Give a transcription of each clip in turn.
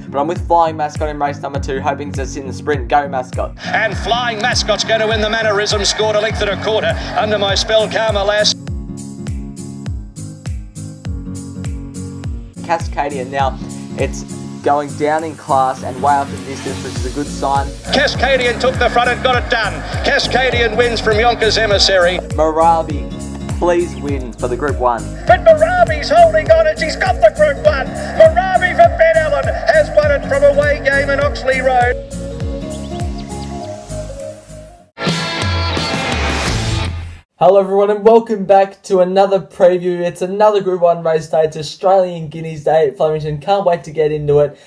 but I'm with Flying Mascot in race number 2, hoping to sit in the sprint. Go, Mascot. And Flying Mascot's going to win the mannerism, scored a length and a quarter under my spell, Karma Lass. Cascadian now, it's going down in class and way up in distance, which is a good sign. Cascadian took the front and got it done. Cascadian wins from Yonkers Emissary. Marabi, please win for the Group 1. But Marabi's holding on and she's got the Group 1. Marabi for Ben Allen has won it from away game in Oxley Road. Hello everyone and welcome back to another preview. It's another Group 1 race day. It's Australian Guineas Day at Flemington. Can't wait to get into it.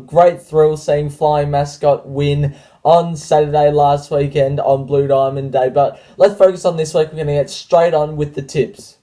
Great thrill seeing Flying Mascot win on Saturday last weekend on Blue Diamond Day. But let's focus on this week. We're going to get straight on with the tips.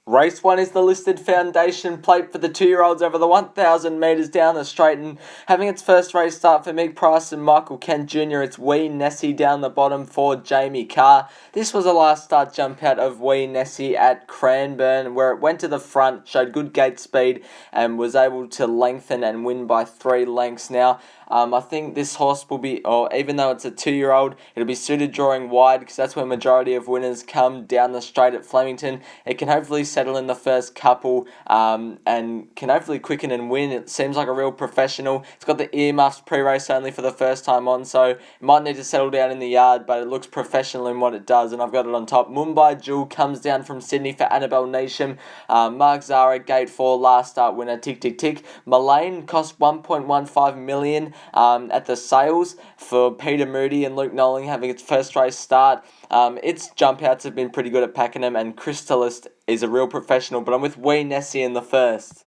Race 1 is the listed foundation plate for the 2-year-olds over the 1,000 metres down the straight, and having its first race start for Meg Price and Michael Kent Jr. It's Wee Nessie down the bottom for Jamie Carr. This was a last start jump out of Wee Nessie at Cranbourne, where it went to the front, showed good gate speed and was able to lengthen and win by 3 lengths. Now, I think this horse will be, even though it's a 2-year-old, it'll be suited drawing wide because that's where majority of winners come down the straight at Flemington. It can hopefully settle in the first couple and can hopefully quicken and win. It seems like a real professional. It's got the earmuffs pre-race only for the first time on, so it might need to settle down in the yard, but it looks professional in what it does, and I've got it on top. Mumbai Jewel comes down from Sydney for Annabelle Neesham. Mark Zara, Gate 4, last start winner, tick, tick, tick. Mullane cost $1.15 million at the sales for Peter Moody and Luke Nolan having its first race start. Its jump outs have been pretty good at Pakenham, and Crystalist is a real professional, but I'm with Wee Nessie in the first.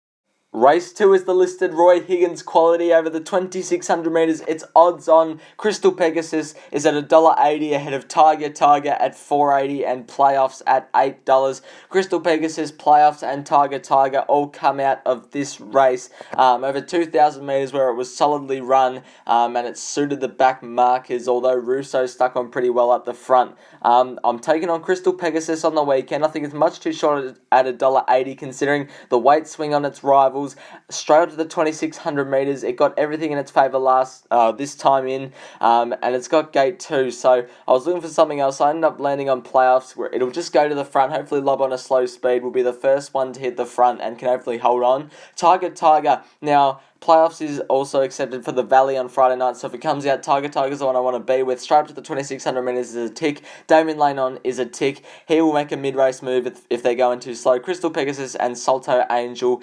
Race 2 is the listed Roy Higgins quality over the 2,600 metres. It's odds on. Crystal Pegasus is at $1.80 ahead of Tiger at $4.80 and playoffs at $8. Crystal Pegasus, playoffs and Tiger all come out of this race over 2,000 metres where it was solidly run and it suited the back markers, although Russo stuck on pretty well up the front. I'm taking on Crystal Pegasus on the weekend. I think it's much too short at $1.80 considering the weight swing on its rivals. Straight up to the 2,600 metres, it got everything in its favour this time in, and it's got gate 2, so I was looking for something else. I ended up landing on playoffs where it'll just go to the front, hopefully lob on a slow speed, will be the first one to hit the front and can hopefully hold on. Tiger, now playoffs is also accepted for the Valley on Friday night, so if it comes out, Tiger is the one I want to be with. Straight up to the 2,600 metres is a tick. Damien Lane on is a tick. He will make a mid-race move if they're going too slow. Crystal Pegasus and Salto Angel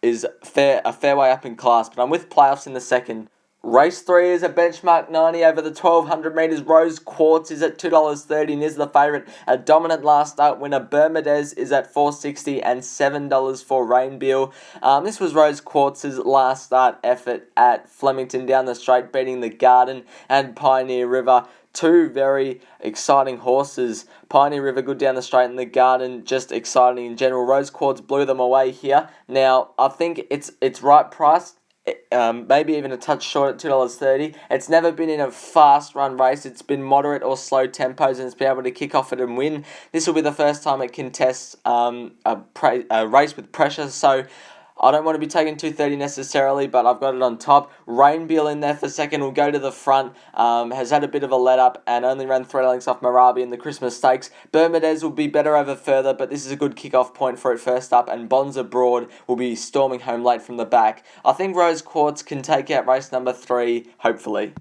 is a fair way up in class, but I'm with playoffs in the second. Race 3 is a benchmark 90 over the 1,200 metres. Rose Quartz is at $2.30 and is the favourite. A dominant last start winner, Bermudez, is at $4.60 and $7 for Rainbeal. This was Rose Quartz's last start effort at Flemington down the straight, beating the Garden and Pioneer River. Two very exciting horses. Pioneer River good down the straight and the Garden just exciting in general. Rose Quartz blew them away here. Now, I think it's right priced. Maybe even a touch short at $2.30. It's never been in a fast run race. It's been moderate or slow tempos and it's been able to kick off it and win. This will be the first time it contests a race with pressure, so I don't want to be taking $2.30 necessarily, but I've got it on top. Rainbeal in there for second will go to the front. Has had a bit of a let up and only ran 3 lengths off Marabi in the Christmas Stakes. Bermudez will be better over further, but this is a good kick-off point for it first up, and Bonza Broad will be storming home late from the back. I think Rose Quartz can take out race number 3, hopefully.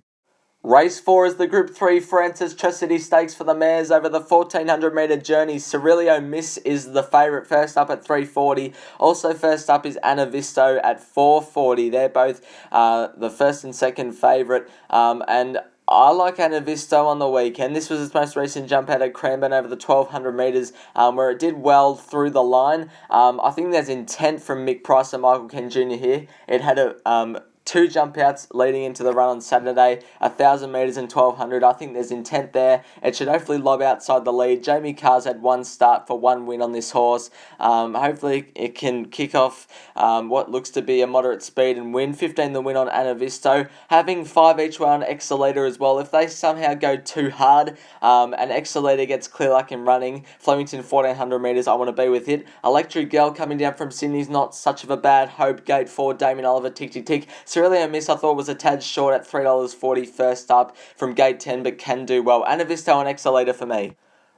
Race 4 is the Group 3 Francis Chastity Stakes for the mares over the 1,400 metre journey. Cirilio Miss is the favourite, first up at $3.40. Also first up is Anna Visto at $4.40. They're both the first and second favourite. And I like Anna Visto on the weekend. This was its most recent jump out at Cranbourne over the 1,200 metres where it did well through the line. I think there's intent from Mick Price and Michael Ken Jr. here. It had a 2 jump outs leading into the run on Saturday, 1,000 metres and 1,200. I think there's intent there. It should hopefully lob outside the lead. Jamie Carr's had 1 start for 1 win on this horse. Hopefully it can kick off what looks to be a moderate speed and win. 15 the win on Anna Visto. Having 5 each way on Excelita as well. If they somehow go too hard and Excelita gets clear like in running, Flemington 1,400 metres, I want to be with it. Electric Girl coming down from Sydney's not such of a bad hope. Gate 4, Damien Oliver, tick, tick, tick. Cerulean Miss I thought was a tad short at $3.40 first up from gate 10, but can do well. Anavisto and Exolita for me.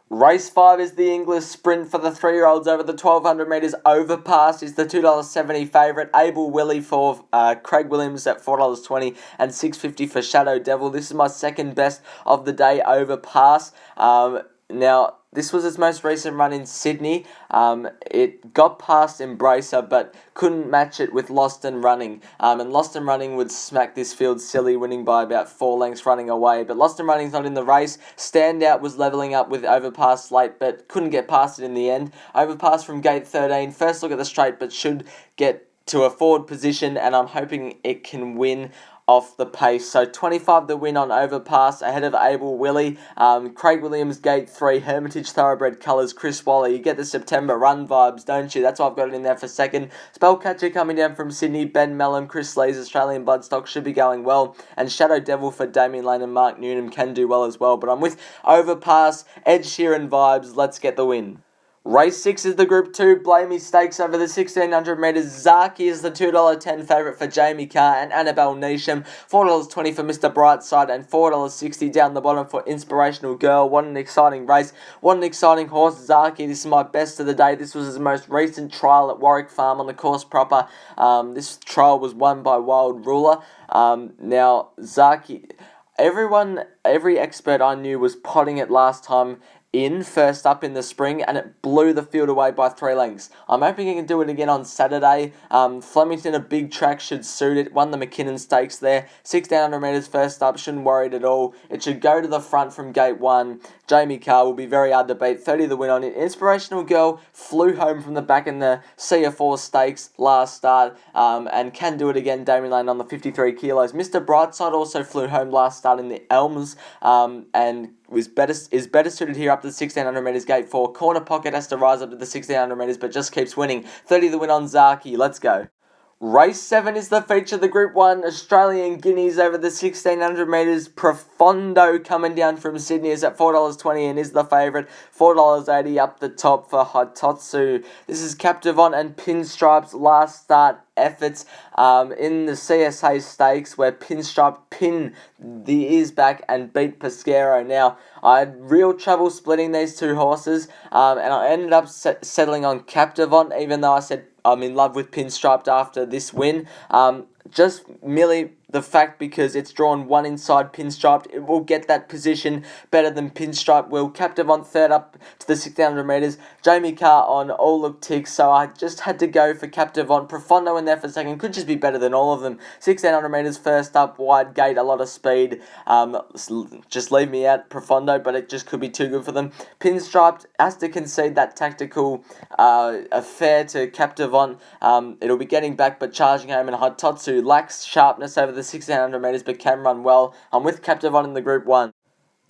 Race 5 is the English Sprint for the 3-year-olds over the 1200 metres. Overpass is the $2.70 favourite. Able Willie for Craig Williams at $4.20 and $6.50 for Shadow Devil. This is my second best of the day. Overpass. Now, this was its most recent run in Sydney. It got past Embracer, but couldn't match it with Lost and Running. And Lost and Running would smack this field silly, winning by about 4 lengths running away. But Lost and Running's not in the race. Standout was levelling up with Overpass late, but couldn't get past it in the end. Overpass from gate 13. First look at the straight, but should get to a forward position, and I'm hoping it can win off the pace. So 25 the win on Overpass ahead of Able Willie. Craig Williams, gate 3, Hermitage Thoroughbred Colours, Chris Waller. You get the September run vibes, don't you? That's why I've got it in there for second. Spellcatcher coming down from Sydney, Ben Mellum, Chris Lee's Australian Bloodstock should be going well. And Shadow Devil for Damien Lane and Mark Newnham can do well as well. But I'm with Overpass, Ed Sheeran vibes. Let's get the win. Race 6 is the Group 2 Blamey Stakes over the 1600 metres. Zaki is the $2.10 favourite for Jamie Carr and Annabelle Neesham. $4.20 for Mr. Brightside and $4.60 down the bottom for Inspirational Girl. What an exciting race. What an exciting horse, Zaki. This is my best of the day. This was his most recent trial at Warwick Farm on the course proper. This trial was won by Wild Ruler. Now, Zaki, every expert I knew was potting it last time in first up in the spring, and it blew the field away by 3 lengths. I'm hoping he can do it again on Saturday. Flemington, a big track, should suit it. Won the McKinnon Stakes there. 1600 metres first up, shouldn't worry it at all. It should go to the front from gate 1. Jamie Carr will be very hard to beat. 30 the win on it. Inspirational Girl flew home from the back in the CF4 Stakes last start, and can do it again. Damien Lane on the 53 kilos. Mr. Brightside also flew home last start in the Elms, and is better suited here up to the 1600 metres gate 4. Corner Pocket has to rise up to the 1600 metres, but just keeps winning. 30 the win on Zaki. Let's go. Race 7 is the feature of the Group 1 Australian Guineas over the 1600 metres. Profondo coming down from Sydney is at $4.20 and is the favourite. $4.80 up the top for Hitotsu. This is Captivant and Pinstripe's last start efforts in the CSA Stakes, where Pinstripe pinned the ears back and beat Pesquero. Now, I had real trouble splitting these two horses, and I ended up settling on Captivant, even though I said I'm in love with Pinstriped after this win. Just merely the fact because it's drawn one inside Pinstriped, it will get that position better than Pinstripe will. Captivant third up to the 1600 metres. Jamie Carr on all look ticks, so I just had to go for Captivant. Profondo in there for second, could just be better than all of them. 1600 metres first up, wide gate, a lot of speed. Just leave me out Profondo, but it just could be too good for them. Pinstriped has to concede that tactical affair to Captivant. It'll be getting back, but charging home, and Hitotsu lacks sharpness over the 1600 metres, but can run well. I'm with Captivant in the Group 1.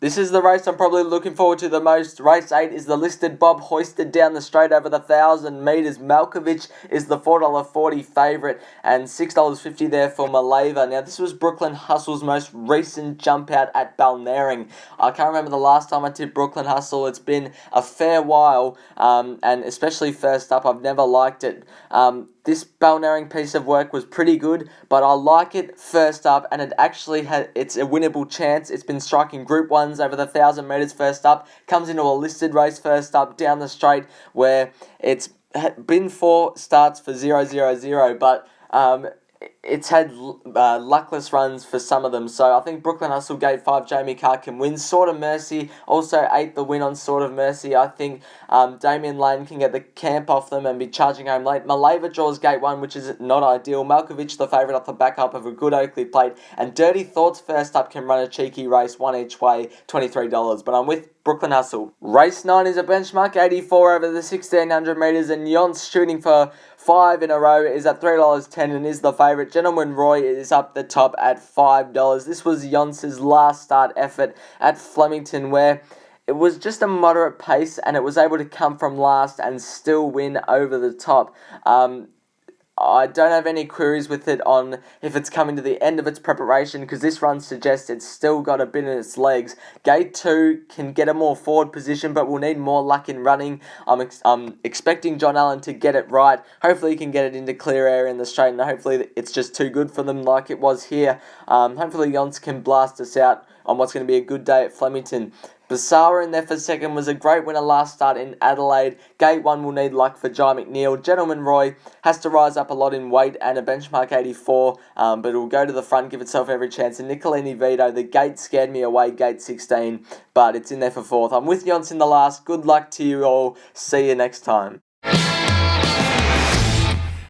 This is the race I'm probably looking forward to the most. Race 8 is the listed Bob hoisted down the straight over the 1,000 metres. Malkovich is the $4.40 favourite and $6.50 there for Maleva. Now, this was Brooklyn Hustle's most recent jump out at Balnarring. I can't remember the last time I tipped Brooklyn Hustle. It's been a fair while, and especially first up, I've never liked it. This Balnarring piece of work was pretty good, but I like it first up, and it actually it's a winnable chance. It's been striking Group 1s over the 1,000 metres first up, comes into a listed race first up down the straight, where it's been 4 starts for 0-0-0, but it's had luckless runs for some of them. So I think Brooklyn Hustle gate 5, Jamie Carr can win. Sword of Mercy also 8 the win on Sword of Mercy. I think Damien Lane can get the camp off them and be charging home late. Maleva draws gate 1, which is not ideal. Malkovich the favourite off the back up of a good Oakley plate. And Dirty Thoughts first up can run a cheeky race, 1 each way, $23. But I'm with Brooklyn Hustle. Race 9 is a benchmark 84 over the 1600 metres, and Yonce shooting for 5 in a row is at $3.10 and is the favourite. Gentleman Roy is up the top at $5. This was Yonce's last start effort at Flemington, where it was just a moderate pace and it was able to come from last and still win over the top. I don't have any queries with it on if it's coming to the end of its preparation, because this run suggests it's still got a bit in its legs. Gate 2 can get a more forward position, but will need more luck in running. I'm expecting John Allen to get it right. Hopefully he can get it into clear air in the straight, and hopefully it's just too good for them like it was here. Hopefully Yonce can blast us out on what's going to be a good day at Flemington. Basawa in there for second was a great winner last start in Adelaide. Gate 1 will need luck for Jai McNeil. Gentleman Roy has to rise up a lot in weight and a benchmark 84, but it will go to the front, give itself every chance. And Nicolini Vito, the gate scared me away, gate 16, but it's in there for fourth. I'm with Yonce in the last. Good luck to you all. See you next time.